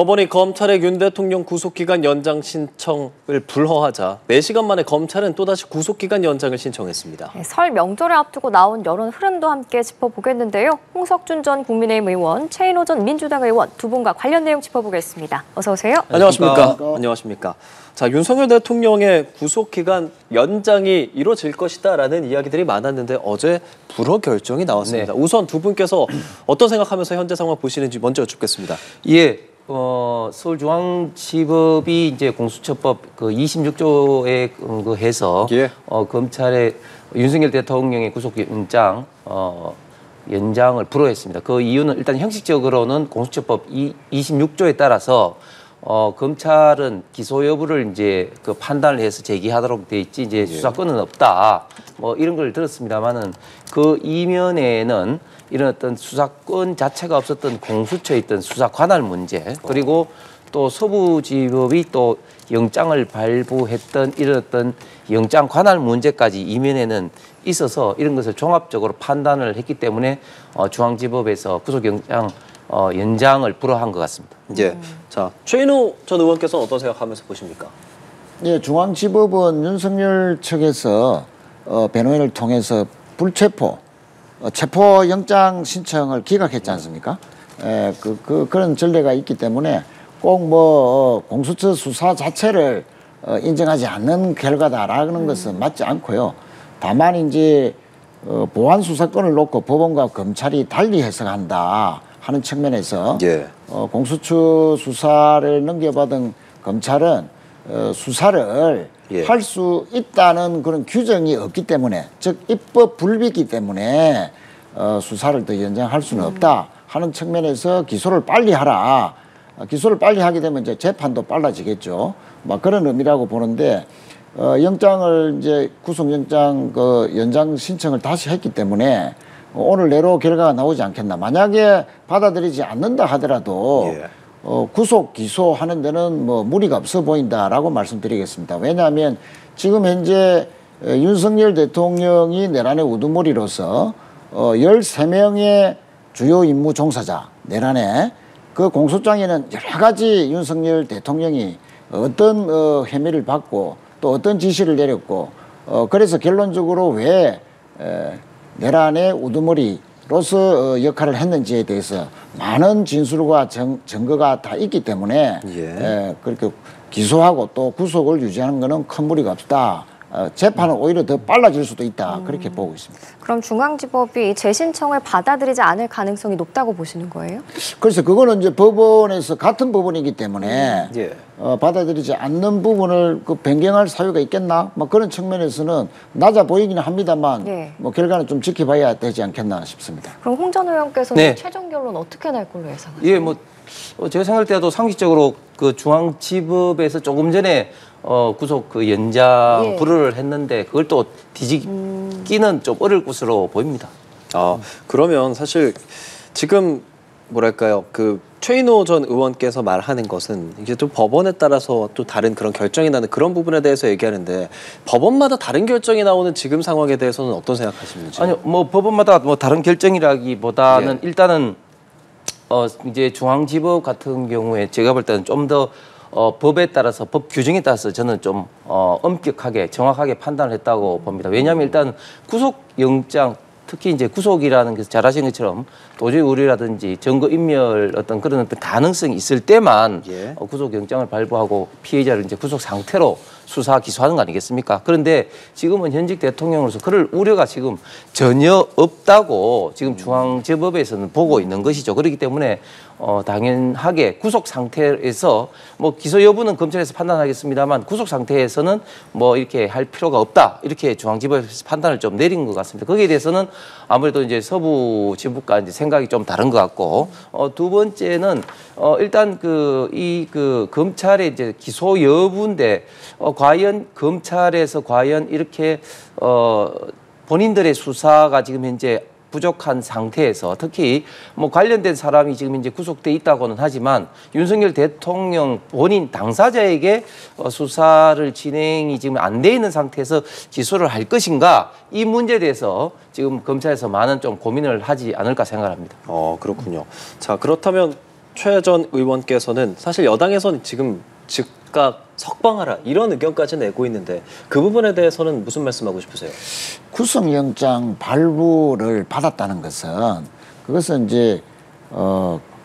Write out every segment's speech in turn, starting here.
법원이 검찰의 윤 대통령 구속기간 연장 신청을 불허하자 4시간 만에 검찰은 또다시 구속기간 연장을 신청했습니다. 설 명절을 앞두고 나온 여론 흐름도 함께 짚어보겠는데요. 홍석준 전 국민의힘 의원, 최인호 전 민주당 의원 두 분과 관련 내용 짚어보겠습니다. 어서 오세요. 안녕하십니까. 안녕하십니까. 자, 윤석열 대통령의 구속기간 연장이 이루어질 것이다라는 이야기들이 많았는데 어제 불허 결정이 나왔습니다. 네. 우선 두 분께서 어떤 생각하면서 현재 상황 보시는지 먼저 여쭙겠습니다. 예, 서울중앙지법이 이제 공수처법 그 26조에 해서 검찰의 윤석열 대통령의 구속영장 연장을 불허했습니다. 그 이유는 일단 형식적으로는 공수처법 26조에 따라서 검찰은 기소 여부를 이제 그 판단을 해서 제기하도록 돼 있지 이제 수사권은 없다. 뭐 이런 걸 들었습니다만은 그 이면에는 이런 어떤 수사권 자체가 없었던 공수처에 있던 수사 관할 문제 그리고 또 서부지법이 또 영장을 발부했던 이런 어떤 영장 관할 문제까지 이면에는 있어서 이런 것을 종합적으로 판단을 했기 때문에 중앙지법에서 구속영장 연장을 불허한 것 같습니다. 예. 자, 최인호 전 의원께서는 어떤 생각하면서 보십니까? 예, 중앙지법은 윤석열 측에서 변호인을 통해서 불체포, 체포영장 신청을 기각했지 않습니까? 그런 전례가 있기 때문에 꼭 뭐 공수처 수사 자체를 인정하지 않는 결과다라는 것은 맞지 않고요. 다만 이제 보안 수사권을 놓고 법원과 검찰이 달리 해석한다 하는 측면에서 공수처 수사를 넘겨받은 검찰은 수사를 할 수 있다는 그런 규정이 없기 때문에 즉 입법 불비이기 때문에 수사를 더 연장할 수는 없다 하는 측면에서 기소를 빨리 하라. 기소를 빨리 하게 되면 이제 재판도 빨라지겠죠. 막 그런 의미라고 보는데 영장을 이제 구속영장 연장 신청을 다시 했기 때문에 오늘 내로 결과가 나오지 않겠나. 만약에 받아들이지 않는다 하더라도 구속 기소하는 데는 뭐 무리가 없어 보인다라고 말씀드리겠습니다. 왜냐하면 지금 현재 윤석열 대통령이 내란의 우두머리로서 13명의 주요 임무 종사자 내란에 그 공소장에는 여러 가지 윤석열 대통령이 어떤 혐의를 받고 또 어떤 지시를 내렸고 그래서 결론적으로 왜 내란의 우두머리로서 역할을 했는지에 대해서 많은 진술과 증거가 다 있기 때문에 그렇게 기소하고 또 구속을 유지하는 것은 큰 무리가 없다. 재판은 오히려 더 빨라질 수도 있다. 그렇게 보고 있습니다. 그럼 중앙지법이 재신청을 받아들이지 않을 가능성이 높다고 보시는 거예요? 그래서 그거는 이제 법원에서 같은 법원이기 때문에 받아들이지 않는 부분을 변경할 사유가 있겠나? 뭐 그런 측면에서는 낮아 보이기는 합니다만 뭐 결과는 좀 지켜봐야 되지 않겠나 싶습니다. 그럼 홍 전 의원께서는 최종 결론 어떻게 날 걸로 예상하세요? 예, 뭐 제가 생각할 때도 상식적으로 그 중앙지법에서 조금 전에 구속 그 연장 불허를 했는데 그걸 또 뒤집기는 좀 어려울 것으로 보입니다. 그러면 사실 지금 뭐랄까요, 그 최인호 전 의원께서 말하는 것은 이게 또 법원에 따라서 또 다른 그런 결정이 나는 그런 부분에 대해서 얘기하는데 법원마다 다른 결정이 나오는 지금 상황에 대해서는 어떤 생각하시는지? 아니요, 뭐 법원마다 뭐 다른 결정이라기보다는 일단은 이제 중앙지법 같은 경우에 제가 볼 때는 좀 더 법에 따라서 법 규정에 따라서 저는 좀 엄격하게 정확하게 판단을 했다고 봅니다. 왜냐하면 일단 구속영장 특히 이제 구속이라는 게 잘 아시는 것처럼 도저히 우려라든지 증거인멸 어떤 그런 가능성이 있을 때만 구속영장을 발부하고 피해자를 이제 구속 상태로 수사 기소하는 거 아니겠습니까? 그런데 지금은 현직 대통령으로서 그럴 우려가 지금 전혀 없다고 지금 중앙지법에서는 보고 있는 것이죠. 그렇기 때문에 당연하게 구속 상태에서 뭐 기소 여부는 검찰에서 판단하겠습니다만 구속 상태에서는 뭐 이렇게 할 필요가 없다. 이렇게 중앙지법에서 판단을 좀 내린 것 같습니다. 거기에 대해서는 아무래도 이제 서부지법과 이제 생각이 좀 다른 것 같고 두 번째는 일단 그 검찰의 이제 기소 여부인데 과연 검찰에서 과연 이렇게 본인들의 수사가 지금 현재 부족한 상태에서 특히 뭐 관련된 사람이 지금 이제 구속돼 있다고는 하지만 윤석열 대통령 본인 당사자에게 수사를 진행이 지금 안 돼 있는 상태에서 기소를 할 것인가 이 문제에 대해서 지금 검찰에서 많은 좀 고민을 하지 않을까 생각합니다. 그렇군요. 자, 그렇다면 최 전 의원께서는 사실 여당에서는 지금 즉각 석방하라 이런 의견까지 내고 있는데 그 부분에 대해서는 무슨 말씀하고 싶으세요? 구속영장 발부를 받았다는 그것은 이제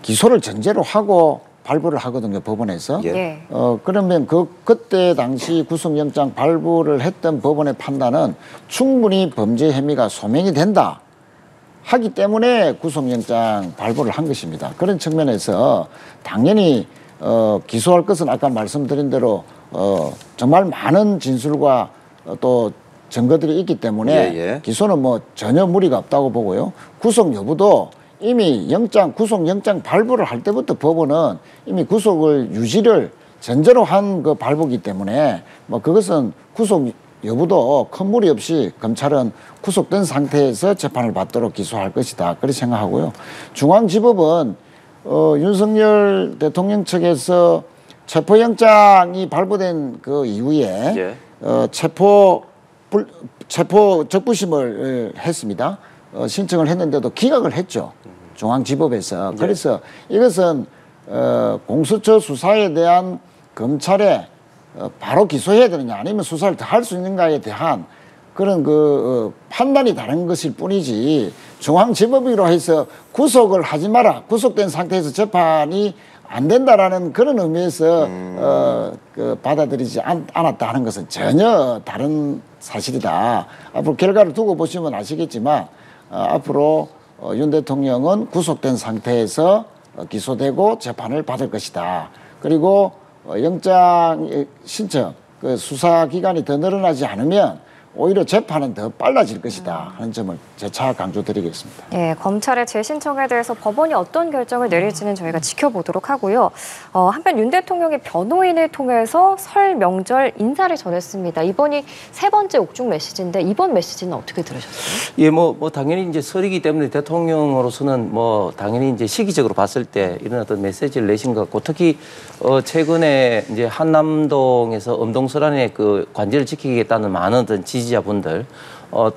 기소를 전제로 하고 발부를 하거든요, 법원에서. 예. 그러면 그때 당시 구속영장 발부를 했던 법원의 판단은 충분히 범죄 혐의가 소명이 된다 하기 때문에 구속영장 발부를 한 것입니다. 그런 측면에서 당연히 기소할 것은 아까 말씀드린 대로 정말 많은 진술과 또 증거들이 있기 때문에 기소는 뭐 전혀 무리가 없다고 보고요. 구속 여부도 이미 구속영장 발부를 할 때부터 법원은 이미 구속을 유지를 전제로 한 그 발부이기 때문에 뭐 그것은 구속 여부도 큰 무리 없이 검찰은 구속된 상태에서 재판을 받도록 기소할 것이다. 그렇게 생각하고요. 중앙지법은 윤석열 대통령 측에서 체포영장이 발부된 그 이후에 체포 적부심을 했습니다. 신청을 했는데도 기각을 했죠. 중앙지법에서. 그래서 이것은 공수처 수사에 대한 검찰의 바로 기소해야 되느냐 아니면 수사를 더 할 수 있는가에 대한 그런 판단이 다른 것일 뿐이지 중앙지법으로 해서 구속을 하지 마라. 구속된 상태에서 재판이 안 된다라는 그런 의미에서 받아들이지 않았다 하는 것은 전혀 다른 사실이다. 앞으로 결과를 두고 보시면 아시겠지만 앞으로 윤 대통령은 구속된 상태에서 기소되고 재판을 받을 것이다. 그리고 영장 신청 수사 기간이 더 늘어나지 않으면 오히려 재판은 더 빨라질 것이다 하는 점을 재차 강조드리겠습니다. 예, 검찰의 재신청에 대해서 법원이 어떤 결정을 내릴지는 저희가 지켜보도록 하고요. 한편 윤 대통령이 변호인을 통해서 설 명절 인사를 전했습니다. 이번이 세 번째 옥중 메시지인데 이번 메시지는 어떻게 들으셨어요? 예, 뭐 당연히 이제 설이기 때문에 대통령으로서는 뭐 당연히 이제 시기적으로 봤을 때 이런 어떤 메시지를 내신 것 같고 특히 최근에 이제 한남동에서 엄동설안의 그 관제를 지키겠다는 많은 어떤 지지자분들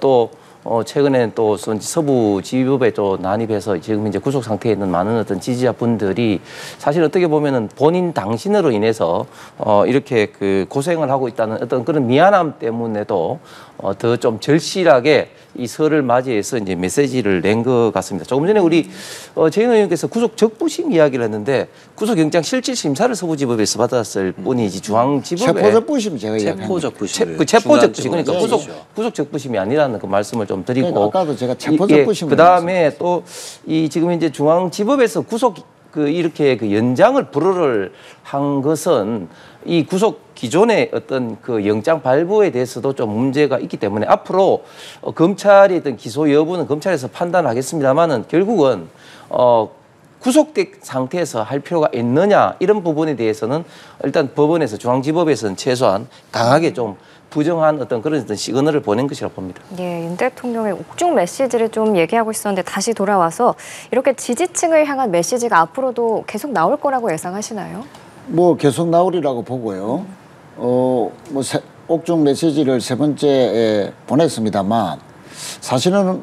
또 최근에 또 서부지법에 또 난입해서 지금 이제 구속 상태에 있는 많은 어떤 지지자분들이 사실 어떻게 보면은 본인 당신으로 인해서 이렇게 그 고생을 하고 있다는 어떤 그런 미안함 때문에도 더 좀 절실하게 이 설을 맞이해서 이제 메시지를 낸 것 같습니다. 조금 전에 우리 재인 의원께서 구속 적부심 이야기를 했는데 구속영장 실질 심사를 서부지법에서 받았을 뿐이지 중앙지법에 체포적부심 제가 체포적부심 체포적부심 그러니까 구속적부심이 아니라는 그 말씀을 좀 드리고 그러니까 아까도 제가 체포적부심을 그다음에 또 이 지금 이제 중앙지법에서 구속 이렇게 그 연장을 불허를 한 것은 이 구속 기존의 어떤 그 영장 발부에 대해서도 좀 문제가 있기 때문에 앞으로 검찰이 어떤 기소 여부는 검찰에서 판단하겠습니다만은 결국은 구속된 상태에서 할 필요가 있느냐 이런 부분에 대해서는 일단 법원에서 중앙지법에서는 최소한 강하게 좀 부정한 어떤 그런 어떤 시그널을 보낸 것이라고 봅니다. 예, 윤 대통령의 옥중 메시지를 좀 얘기하고 있었는데 다시 돌아와서 이렇게 지지층을 향한 메시지가 앞으로도 계속 나올 거라고 예상하시나요? 뭐 계속 나오리라고 보고요. 옥중 메시지를 세 번째에 보냈습니다만 사실은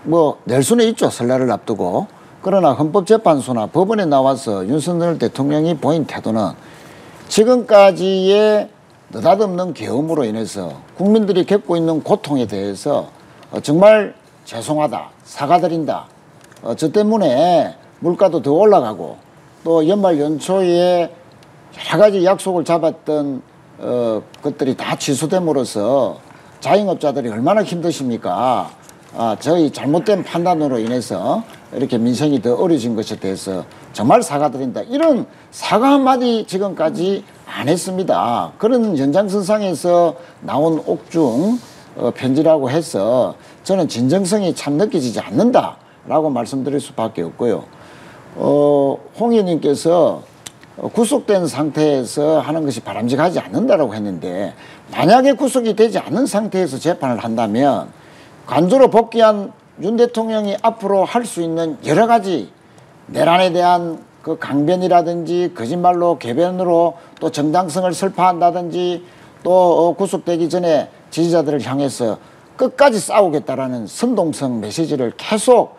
뭐 낼 수는 있죠. 설날을 앞두고. 그러나 헌법재판소나 법원에 나와서 윤석열 대통령이 보인 태도는 지금까지의 느닷없는 계엄으로 인해서 국민들이 겪고 있는 고통에 대해서 정말 죄송하다, 사과드린다. 저 때문에 물가도 더 올라가고 또 연말 연초에 여러 가지 약속을 잡았던 것들이 다 취소됨으로써 자영업자들이 얼마나 힘드십니까? 저희 잘못된 판단으로 인해서 이렇게 민생이 더 어려진 것에 대해서 정말 사과드린다. 이런 사과 한마디 지금까지 안 했습니다. 그런 연장선상에서 나온 옥중 편지라고 해서 저는 진정성이 참 느껴지지 않는다라고 말씀드릴 수밖에 없고요. 홍 의원님께서 구속된 상태에서 하는 것이 바람직하지 않는다라고 했는데 만약에 구속이 되지 않은 상태에서 재판을 한다면 관조로 복귀한 윤 대통령이 앞으로 할 수 있는 여러 가지 내란에 대한 그 강변이라든지 거짓말로 개변으로 또 정당성을 설파한다든지 또 구속되기 전에 지지자들을 향해서 끝까지 싸우겠다라는 선동성 메시지를 계속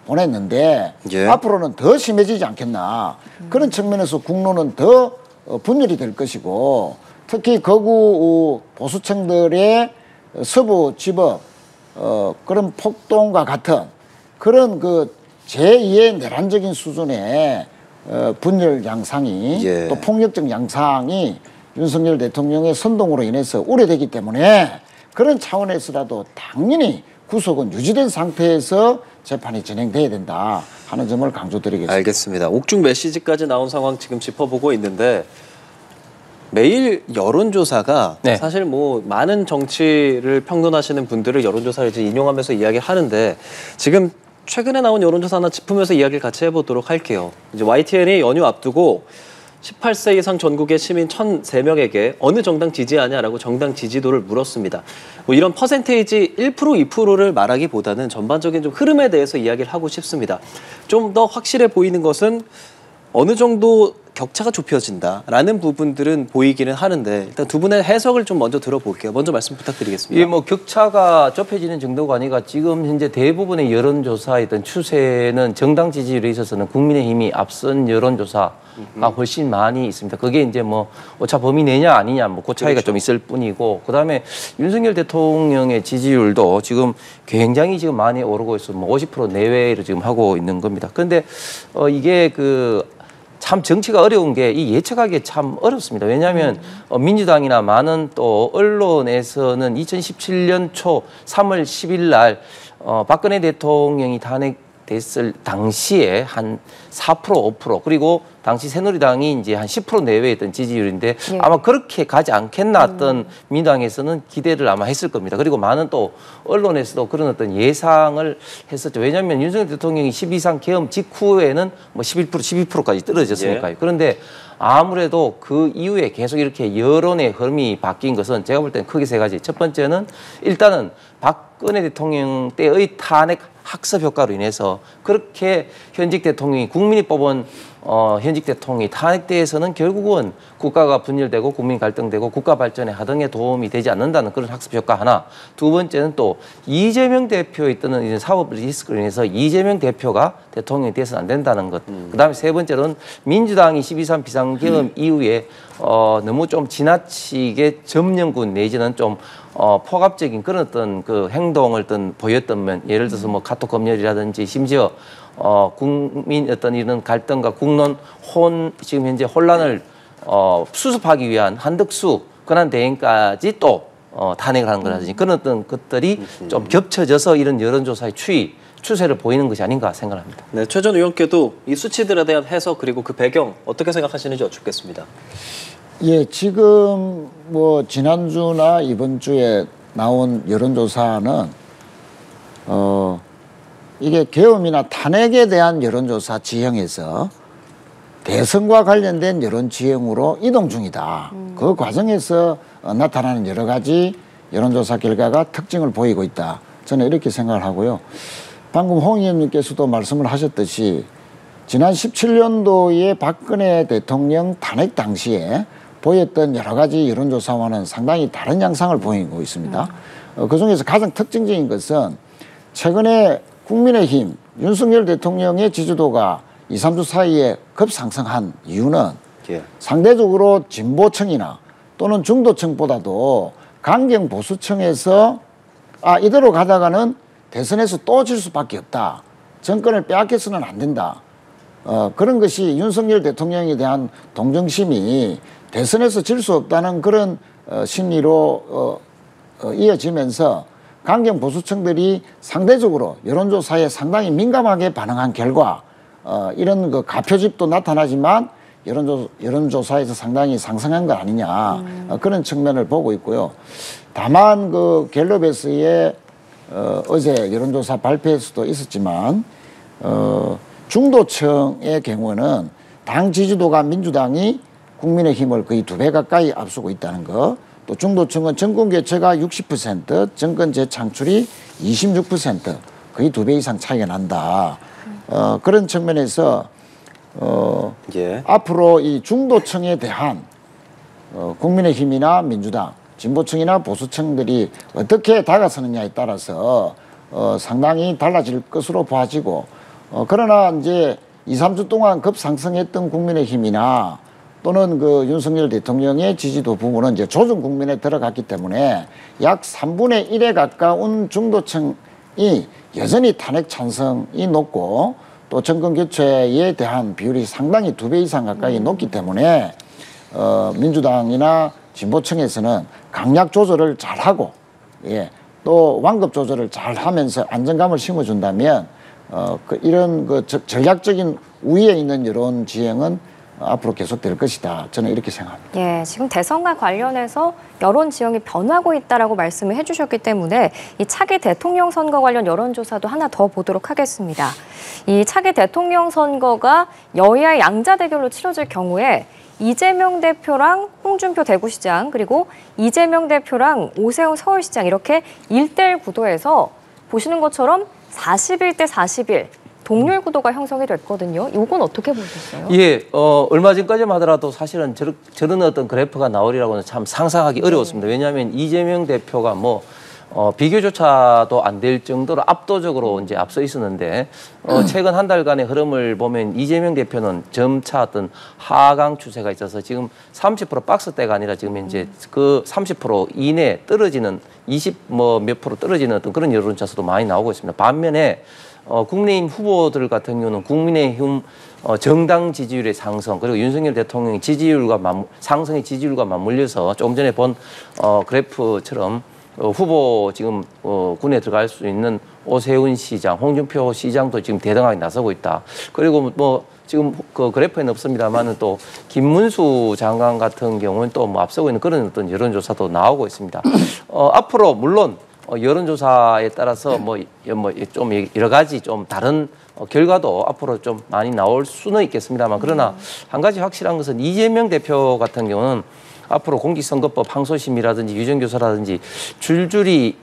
보냈는데 예. 앞으로는 더 심해지지 않겠나. 그런 측면에서 국론은 더 분열이 될 것이고 특히 거구 보수층들의 서부 지법 그런 폭동과 같은 그런 그 제2의 내란적인 수준의 분열 양상이 예. 또 폭력적 양상이 윤석열 대통령의 선동으로 인해서 우려되기 때문에 그런 차원에서라도 당연히 구속은 유지된 상태에서 재판이 진행돼야 된다 하는 점을 강조드리겠습니다. 알겠습니다. 옥중 메시지까지 나온 상황 지금 짚어보고 있는데 매일 여론조사가 네. 사실 뭐 많은 정치를 평론하시는 분들을 여론조사를 이제 인용하면서 이야기를 하는데 지금 최근에 나온 여론조사 하나 짚으면서 이야기를 같이 해보도록 할게요. 이제 YTN이 연휴 앞두고 18세 이상 전국의 시민 1,003명에게 어느 정당 지지하냐라고 정당 지지도를 물었습니다. 뭐 이런 퍼센테이지 1%, 2%를 말하기보다는 전반적인 좀 흐름에 대해서 이야기를 하고 싶습니다. 좀 더 확실해 보이는 것은 어느 정도 격차가 좁혀진다라는 부분들은 보이기는 하는데 일단 두 분의 해석을 좀 먼저 들어볼게요. 먼저 말씀 부탁드리겠습니다. 이 뭐 격차가 좁혀지는 정도가 아니라 지금 현재 대부분의 여론조사의 어떤 추세는 정당 지지율에 있어서는 국민의힘이 앞선 여론조사가 훨씬 많이 있습니다. 그게 이제 뭐 오차 범위 내냐 아니냐 뭐 그 차이가 그렇죠. 좀 있을 뿐이고 그다음에 윤석열 대통령의 지지율도 지금 굉장히 지금 많이 오르고 있어 뭐 50% 내외로 지금 하고 있는 겁니다. 그런데 이게 참 정치가 어려운 게 이 예측하기 참 어렵습니다. 왜냐하면 민주당이나 많은 또 언론에서는 2017년 초 3월 10일 날 박근혜 대통령이 탄핵됐을 당시에 한 4%, 5% 그리고 당시 새누리당이 이제 한 10% 내외였던 지지율인데 예. 아마 그렇게 가지 않겠나 어떤 민주당에서는 기대를 아마 했을 겁니다. 그리고 많은 또 언론에서도 그런 어떤 예상을 했었죠. 왜냐하면 윤석열 대통령이 12상 계엄 직후에는 뭐 11%, 12%까지 떨어졌으니까요. 예. 그런데 아무래도 그 이후에 계속 이렇게 여론의 흐름이 바뀐 것은 제가 볼 때는 크게 세 가지. 첫 번째는 일단은 박근혜 대통령 때의 탄핵 학습 효과로 인해서 그렇게 현직 대통령이 국민이 뽑은 현직 대통령이 탄핵대에서는 결국은 국가가 분열되고 국민 갈등되고 국가 발전에 하등에 도움이 되지 않는다는 그런 학습 효과 하나. 두 번째는 또 이재명 대표의 있던 이제 사법 리스크로 인해서 이재명 대표가 대통령이 돼서는 안 된다는 것. 그다음에 세 번째로는 민주당이 12.3 비상계엄 이후에 너무 좀 지나치게 점령군 내지는 좀 포갑적인 그런 어떤 그 행동을 보였던 면 예를 들어서 뭐 카톡 검열이라든지 심지어 국민 어떤 이런 갈등과 국론 지금 현재 혼란을 수습하기 위한 한덕수 권한대행까지 또 탄핵을 하는 거라든지 그런 어떤 것들이 좀 겹쳐져서 이런 여론조사의 추세를 보이는 것이 아닌가 생각합니다. 네, 최 전 의원께도 이 수치들에 대한 해석 그리고 그 배경 어떻게 생각하시는지 여쭙겠습니다. 예, 지금 뭐 지난주나 이번 주에 나온 여론조사는 이게 계엄이나 탄핵에 대한 여론조사 지형에서 대선과 관련된 여론 지형으로 이동 중이다. 그 과정에서 나타나는 여러 가지 여론조사 결과가 특징을 보이고 있다. 저는 이렇게 생각을 하고요. 방금 홍 의원님께서도 말씀을 하셨듯이 지난 17년도에 박근혜 대통령 탄핵 당시에 보였던 여러 가지 여론조사와는 상당히 다른 양상을 보이고 있습니다. 그중에서 가장 특징적인 것은 최근에 국민의힘 윤석열 대통령의 지지도가 2, 3주 사이에 급상승한 이유는 예. 상대적으로 진보층이나 또는 중도층보다도 강경 보수층에서 이대로 가다가는 대선에서 또 질 수밖에 없다. 정권을 빼앗겨서는 안 된다. 그런 것이 윤석열 대통령에 대한 동정심이 대선에서 질 수 없다는 그런 심리로 이어지면서 강경 보수층들이 상대적으로 여론조사에 상당히 민감하게 반응한 결과 이런 그 가표집도 나타나지만 여론조사에서 상당히 상승한 거 아니냐 그런 측면을 보고 있고요. 다만 그 갤럽에서의 어제 여론조사 발표에서도 있었지만 중도층의 경우는 당 지지도가 민주당이 국민의힘을 거의 2배 가까이 앞서고 있다는 거. 또 중도층은 정권 교체가 60%, 정권 재창출이 26%, 거의 2배 이상 차이가 난다. 그런 측면에서 예. 앞으로 이 중도층에 대한 국민의힘이나 민주당, 진보층이나 보수층들이 어떻게 다가서느냐에 따라서 상당히 달라질 것으로 보아지고 그러나 이제 2, 3주 동안 급상승했던 국민의힘이나 또는 그 윤석열 대통령의 지지도 부분은 이제 조정 국면에 들어갔기 때문에 약 3분의 1에 가까운 중도층이 여전히 탄핵 찬성이 높고 또 정권 교체에 대한 비율이 상당히 2배 이상 가까이 높기 때문에 민주당이나 진보층에서는 강약 조절을 잘하고 예, 또 완급 조절을 잘하면서 안정감을 심어준다면 이런 그 전략적인 우위에 있는 여론 지형은 앞으로 계속될 것이다. 저는 이렇게 생각합니다. 예, 지금 대선과 관련해서 여론 지형이 변하고 있다라고 말씀을 해주셨기 때문에 이 차기 대통령 선거 관련 여론조사도 하나 더 보도록 하겠습니다. 이 차기 대통령 선거가 여야 양자 대결로 치러질 경우에 이재명 대표랑 홍준표 대구시장 그리고 이재명 대표랑 오세훈 서울시장 이렇게 1대1 구도에서 보시는 것처럼 41대 41 동률 구도가 형성이 됐거든요. 이건 어떻게 보셨어요? 예, 얼마 전까지만 하더라도 사실은 저런 어떤 그래프가 나오리라고는 참 상상하기 어려웠습니다. 왜냐하면 이재명 대표가 비교조차도 안 될 정도로 압도적으로 이제 앞서 있었는데 최근 한 달간의 흐름을 보면 이재명 대표는 점차 어떤 하강 추세가 있어서 지금 30% 박스대가 아니라 지금 이제 그 30% 이내 떨어지는 20 몇 프로 떨어지는 어떤 그런 여론조사도 많이 나오고 있습니다. 반면에 국민의힘 후보들 같은 경우는 국민의힘 정당 지지율의 상승 그리고 윤석열 대통령의 상승의 지지율과 맞물려서 조금 전에 본 그래프처럼 후보 지금 군에 들어갈 수 있는 오세훈 시장, 홍준표 시장도 지금 대등하게 나서고 있다. 그리고 지금 그 그래프에는 없습니다만은 또 김문수 장관 같은 경우는 또 앞서고 있는 그런 어떤 여론조사도 나오고 있습니다. 앞으로 물론 여론조사에 따라서 좀 여러 가지 좀 다른 결과도 앞으로 좀 많이 나올 수는 있겠습니다만 그러나 한 가지 확실한 것은 이재명 대표 같은 경우는 앞으로 공직선거법 항소심이라든지 유전교사라든지 줄줄이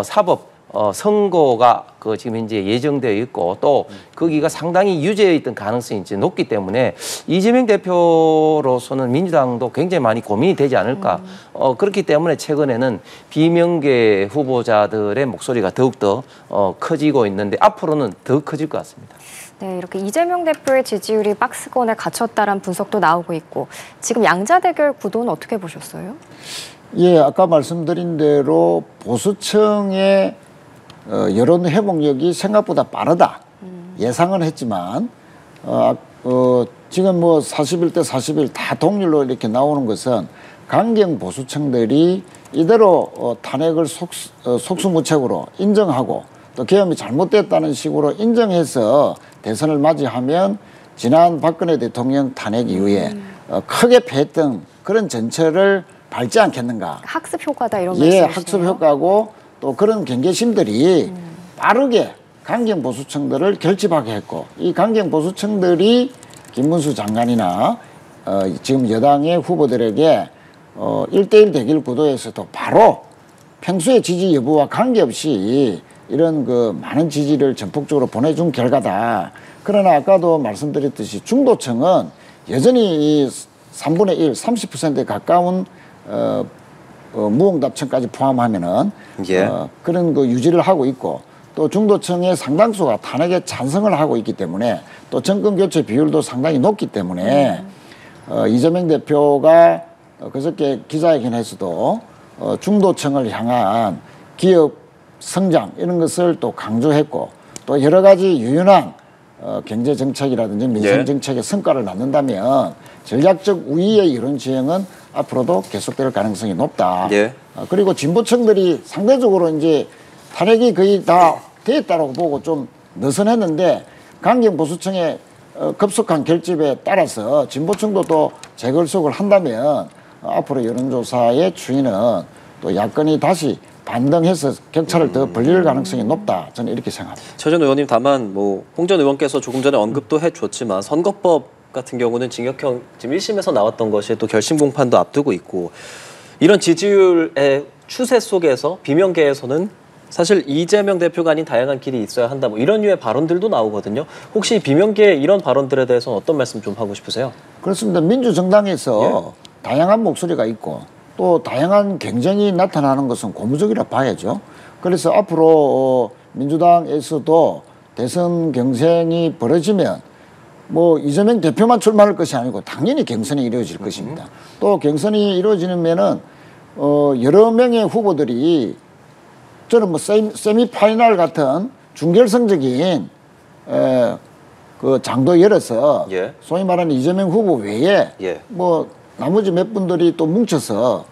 사법 선고가 지금 현재 예정되어 있고 또 거기가 상당히 유죄에 있던 가능성이 이제 높기 때문에 이재명 대표로서는 민주당도 굉장히 많이 고민이 되지 않을까. 그렇기 때문에 최근에는 비명계 후보자들의 목소리가 더욱더 커지고 있는데 앞으로는 더 커질 것 같습니다. 네, 이렇게 이재명 대표의 지지율이 박스권에 갇혔다라는 분석도 나오고 있고 지금 양자 대결 구도는 어떻게 보셨어요? 예, 아까 말씀드린 대로 보수층의 여론 회복력이 생각보다 빠르다. 예상은 했지만 지금 41대 41 다 동률로 이렇게 나오는 것은 강경 보수층들이 이대로 탄핵을 속수무책으로 인정하고 또 계엄이 잘못됐다는 식으로 인정해서 대선을 맞이하면 지난 박근혜 대통령 탄핵 이후에 크게 패했던 그런 전철을 밟지 않겠는가. 학습 효과다 이런 예, 말씀이시네요. 학습 효과고 또 그런 경계심들이 빠르게 강경 보수층들을 결집하게 했고 이 강경 보수층들이 김문수 장관이나 지금 여당의 후보들에게 1대1 대결 구도에서도 바로 평소의 지지 여부와 관계없이 이런 많은 지지를 전폭적으로 보내준 결과다. 그러나 아까도 말씀드렸듯이 중도층은 여전히 이 3분의 1, 30%에 가까운 무응답층까지 포함하면은 예. 그런 유지를 하고 있고 또 중도층의 상당수가 탄핵에 찬성을 하고 있기 때문에 또 정권 교체 비율도 상당히 높기 때문에 이재명 대표가 그저께 기자회견에서도 중도층을 향한 기업 성장 이런 것을 또 강조했고 또 여러 가지 유연한 경제 정책이라든지 민생 정책의 성과를 낳는다면 전략적 우위의 이런 지형은 앞으로도 계속될 가능성이 높다. 예. 그리고 진보층들이 상대적으로 이제 탄핵이 거의 다 됐다고 보고 좀 느슨했는데 강경 보수층의 급속한 결집에 따라서 진보층도 또 재걸속을 한다면 앞으로 여론조사의 추이는 또 야권이 다시 반등해서 격차를 더 벌릴 가능성이 높다. 저는 이렇게 생각합니다. 최 전 의원님 다만 홍 전 의원께서 조금 전에 언급도 해줬지만 선거법 같은 경우는 징역형 지금 1심에서 나왔던 것이 또 결심 공판도 앞두고 있고 이런 지지율의 추세 속에서 비명계에서는 사실 이재명 대표가 아닌 다양한 길이 있어야 한다. 이런 류의 발언들도 나오거든요. 혹시 비명계의 이런 발언들에 대해서는 어떤 말씀 좀 하고 싶으세요? 그렇습니다. 민주정당에서 다양한 목소리가 있고 또 다양한 경쟁이 나타나는 것은 고무적이라 봐야죠. 그래서 앞으로 민주당에서도 대선 경쟁이 벌어지면 뭐 이재명 대표만 출마할 것이 아니고 당연히 경선이 이루어질 것입니다. 또 경선이 이루어지면은 여러 명의 후보들이 저는 뭐 세미파이널 같은 중결승적인 그 장도 열어서 예. 소위 말하는 이재명 후보 외에 예. 뭐 나머지 몇 분들이 또 뭉쳐서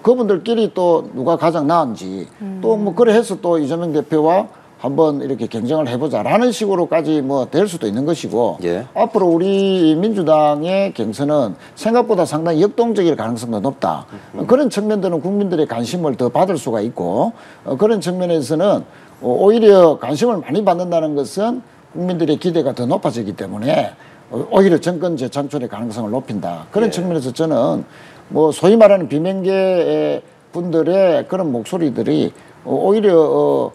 그분들끼리 또 누가 가장 나은지 또 뭐 그래 해서 또 이재명 대표와 한번 이렇게 경쟁을 해보자라는 식으로까지 뭐 될 수도 있는 것이고 예. 앞으로 우리 민주당의 경선은 생각보다 상당히 역동적일 가능성도 높다. 그런 측면들은 국민들의 관심을 더 받을 수가 있고 그런 측면에서는 오히려 관심을 많이 받는다는 것은 국민들의 기대가 더 높아지기 때문에 오히려 정권 재창출의 가능성을 높인다. 그런 예. 측면에서 저는 뭐 소위 말하는 비명계 분들의 그런 목소리들이 오히려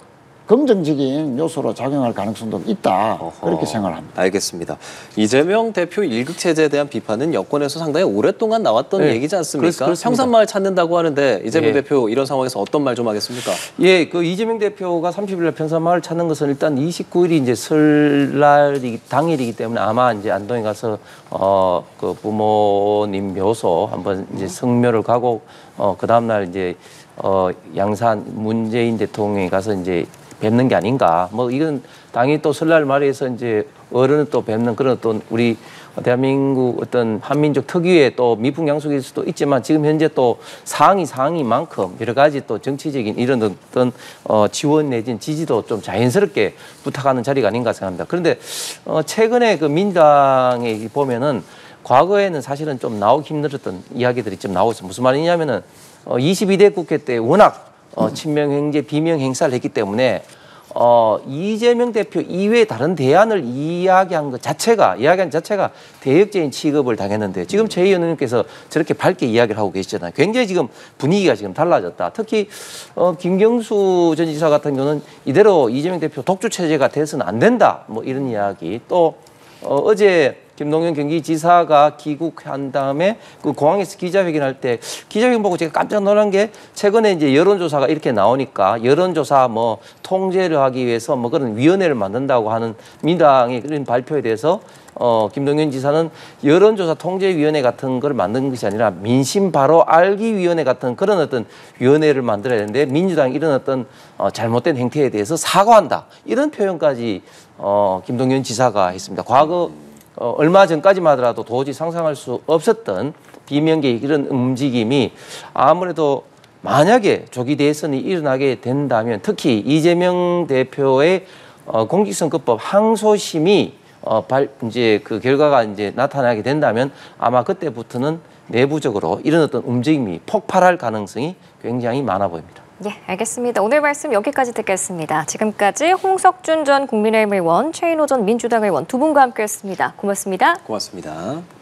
긍정적인 요소로 작용할 가능성도 있다. 그렇게 생각을 합니다. 알겠습니다. 이재명 대표 일극체제에 대한 비판은 여권에서 상당히 오랫동안 나왔던 네, 얘기지 않습니까? 그렇습니다. 평산마을 찾는다고 하는데 이재명 예. 대표 이런 상황에서 어떤 말 좀 하겠습니까? 예, 그 이재명 대표가 30일 평산마을 찾는 것은 일단 29일이 이제 설날이 당일이기 때문에 아마 이제 안동에 가서 그 부모님 묘소 한번 이제 성묘를 가고 그 다음 날 이제 양산 문재인 대통령이 가서 이제 뵙는 게 아닌가. 뭐 이건 당연히 또 설날 말에서 이제 어른을 또 뵙는 그런 어떤 우리 대한민국 어떤 한민족 특유의 또 미풍양속일 수도 있지만 지금 현재 또 상황이만큼 여러 가지 또 정치적인 이런 어떤 지원 내진 지지도 좀 자연스럽게 부탁하는 자리가 아닌가 생각합니다. 그런데 최근에 그 민주당에 보면은 과거에는 사실은 좀 나오기 힘들었던 이야기들이 좀 나오고 있어요. 무슨 말이냐면은 22대 국회 때 워낙 친명행제, 비명행사를 했기 때문에 이재명 대표 이외에 다른 대안을 이야기한 자체가 대역죄인 취급을 당했는데 지금 최 의원님께서 저렇게 밝게 이야기를 하고 계시잖아요. 굉장히 지금 분위기가 지금 달라졌다. 특히 김경수 전 지사 같은 경우는 이대로 이재명 대표 독주 체제가 돼서는 안 된다. 뭐 이런 이야기. 또 어제 김동연 경기지사가 귀국한 다음에 그 공항에서 기자회견할 때 기자회견 보고 제가 깜짝 놀란 게 최근에 이제 여론조사가 이렇게 나오니까 여론조사 뭐 통제를 하기 위해서 뭐 그런 위원회를 만든다고 하는 민당의 그런 발표에 대해서 김동연 지사는 여론조사 통제위원회 같은 걸 만든 것이 아니라 민심 바로 알기 위원회 같은 그런 어떤 위원회를 만들어야 되는데 민주당이 이런 어떤 잘못된 행태에 대해서 사과한다 이런 표현까지 김동연 지사가 했습니다. 과거 얼마 전까지만 하더라도 도저히 상상할 수 없었던 비명계 이런 움직임이 아무래도 만약에 조기 대선이 일어나게 된다면 특히 이재명 대표의 공직선거법 항소심이 이제 그 결과가 이제 나타나게 된다면 아마 그때부터는 내부적으로 이런 어떤 움직임이 폭발할 가능성이 굉장히 많아 보입니다. 예, 알겠습니다. 오늘 말씀 여기까지 듣겠습니다. 지금까지 홍석준 전 국민의힘 의원, 최인호 전 민주당 의원 두 분과 함께했습니다. 고맙습니다. 고맙습니다.